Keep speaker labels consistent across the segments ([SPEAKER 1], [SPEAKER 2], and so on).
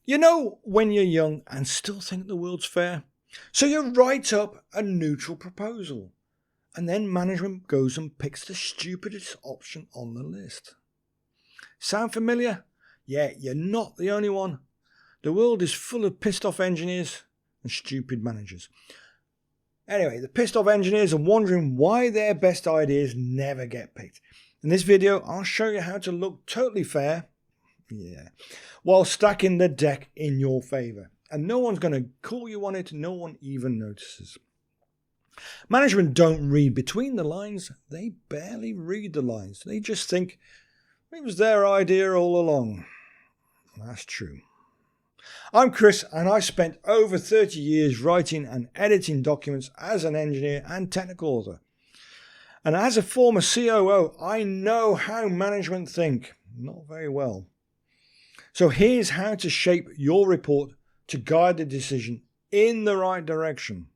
[SPEAKER 1] You know when you're young and still think the world's fair? So you write up a neutral proposal and then management goes and picks the stupidest option on the list. Sound familiar? Yeah, you're not the only one. The world is full of pissed off engineers and stupid managers. Anyway, the pissed off engineers are wondering why their best ideas never get picked. In this video, I'll show you how to look totally fair, while stacking the deck in your favour. And no one's going to call you on it, no one even notices. Management don't read between the lines, they barely read the lines. They just think it was their idea all along. That's true. I'm Chris and I spent over 30 years writing and editing documents as an engineer and technical author. And as a former COO, I know how management think. Not very well. So here's how to shape your report to guide the decision in the right direction.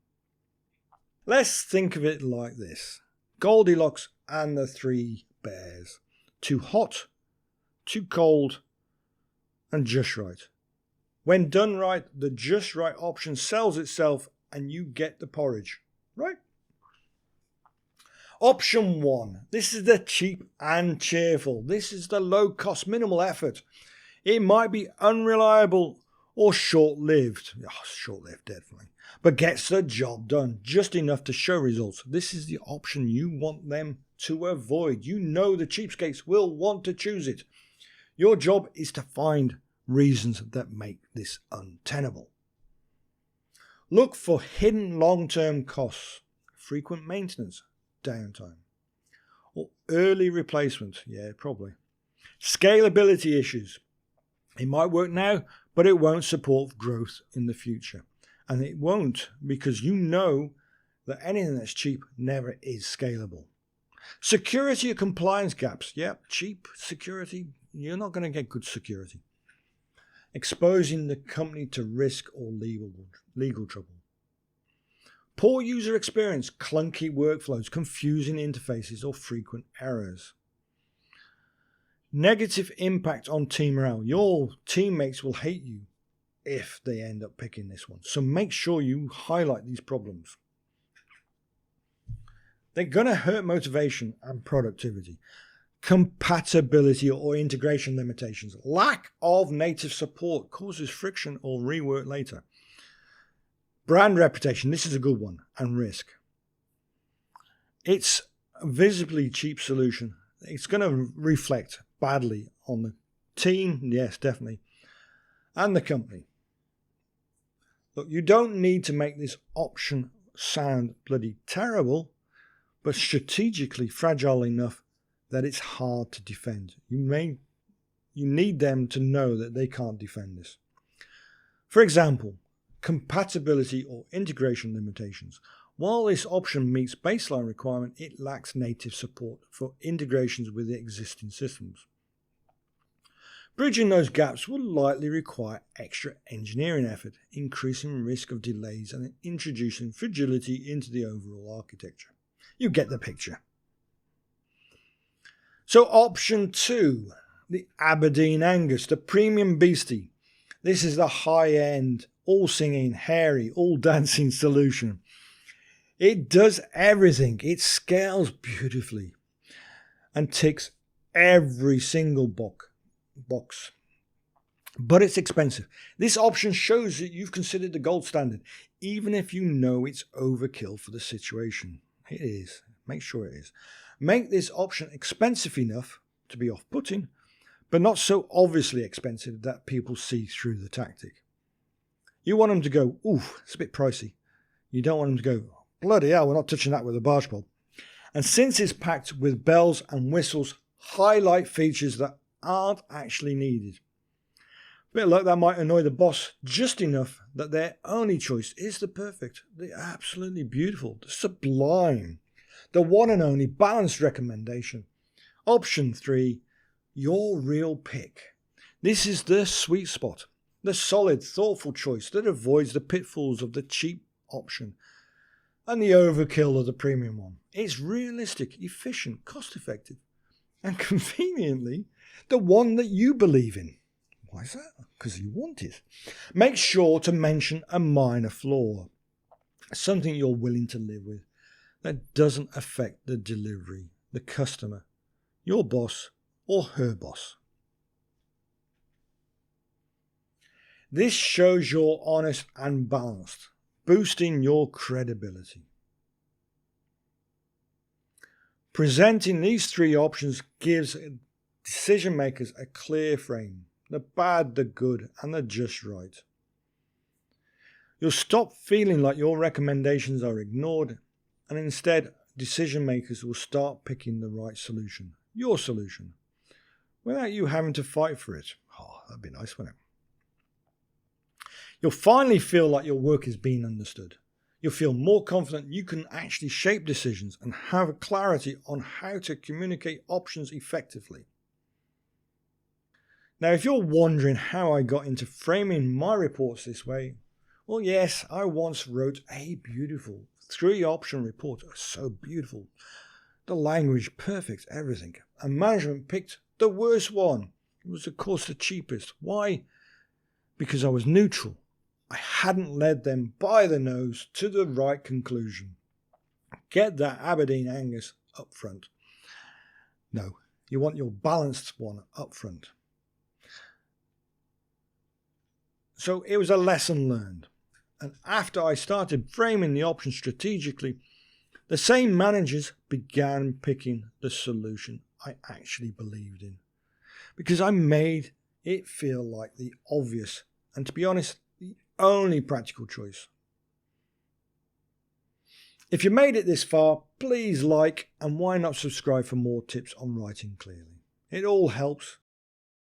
[SPEAKER 1] Let's think of it like this. Goldilocks and the three bears. Too hot, too cold, and just right. When done right, the just right option sells itself and you get the porridge, right? Option 1. This is the cheap and cheerful. This is the low cost, minimal effort. It might be unreliable or short-lived. Short-lived, definitely. But gets the job done, just enough to show results. This is the option you want them to avoid. You know the cheapskates will want to choose it. Your job is to find reasons that make this untenable. Look for hidden long-term costs, frequent maintenance, downtime, or early replacement. Yeah, probably. Scalability issues. It might work now, but it won't support growth in the future. And it won't because you know that anything that's cheap never is scalable. Security or compliance gaps. Yep, cheap security. You're not going to get good security. Exposing the company to risk or legal trouble. Poor user experience, clunky workflows, confusing interfaces, or frequent errors. Negative impact on team morale. Your teammates will hate you if they end up picking this one. So make sure you highlight these problems. They're going to hurt motivation and productivity. Compatibility or integration limitations. Lack of native support causes friction or rework later. Brand reputation. This is a good one. And risk. It's a visibly cheap solution. It's going to reflect badly on the team, yes, definitely, and the company. Look, you don't need to make this option sound bloody terrible, but strategically fragile enough that it's hard to defend. You need them to know that they can't defend this. For example, compatibility or integration limitations. While this option meets baseline requirement, it lacks native support for integrations with the existing systems. Bridging those gaps will likely require extra engineering effort, increasing risk of delays and introducing fragility into the overall architecture. You get the picture. So option 2, the Aberdeen Angus, the premium beastie. This is the high-end, all-singing, hairy, all-dancing solution. It does everything. It scales beautifully and ticks every single box. But it's expensive. This option shows that you've considered the gold standard, even if you know it's overkill for the situation. It is. Make sure it is. Make this option expensive enough to be off-putting, but not so obviously expensive that people see through the tactic. You want them to go, ooh, it's a bit pricey. You don't want them to go, bloody hell, we're not touching that with a barge pole. And since it's packed with bells and whistles, highlight features that aren't actually needed. A bit like that might annoy the boss just enough that their only choice is the perfect, the absolutely beautiful, the sublime, the one and only balanced recommendation. Option 3, your real pick. This is the sweet spot, the solid, thoughtful choice that avoids the pitfalls of the cheap option and the overkill of the premium one. It's realistic, efficient, cost-effective, and conveniently the one that you believe in. Why is that? Because you want it. Make sure to mention a minor flaw, something you're willing to live with that doesn't affect the delivery, the customer, your boss, or her boss. This shows you're honest and balanced, boosting your credibility. Presenting these 3 options gives decision makers a clear frame: the bad, the good, and the just right. You'll stop feeling like your recommendations are ignored, and instead decision makers will start picking the right solution, your solution, without you having to fight for it. Oh, that'd be nice, wouldn't it? You'll finally feel like your work is being understood. You'll feel more confident you can actually shape decisions and have clarity on how to communicate options effectively. Now, if you're wondering how I got into framing my reports this way, well, yes, I once wrote a beautiful 3-option report. It was so beautiful. The language perfect, everything. And management picked the worst one. It was, of course, the cheapest. Why? Because I was neutral. I hadn't led them by the nose to the right conclusion. Get that Aberdeen Angus up front. No, you want your balanced one up front. So it was a lesson learned. And after I started framing the options strategically, the same managers began picking the solution I actually believed in. Because I made it feel like the obvious, and to be honest, the only practical choice. If you made it this far, please like, and why not subscribe for more tips on writing clearly. It all helps,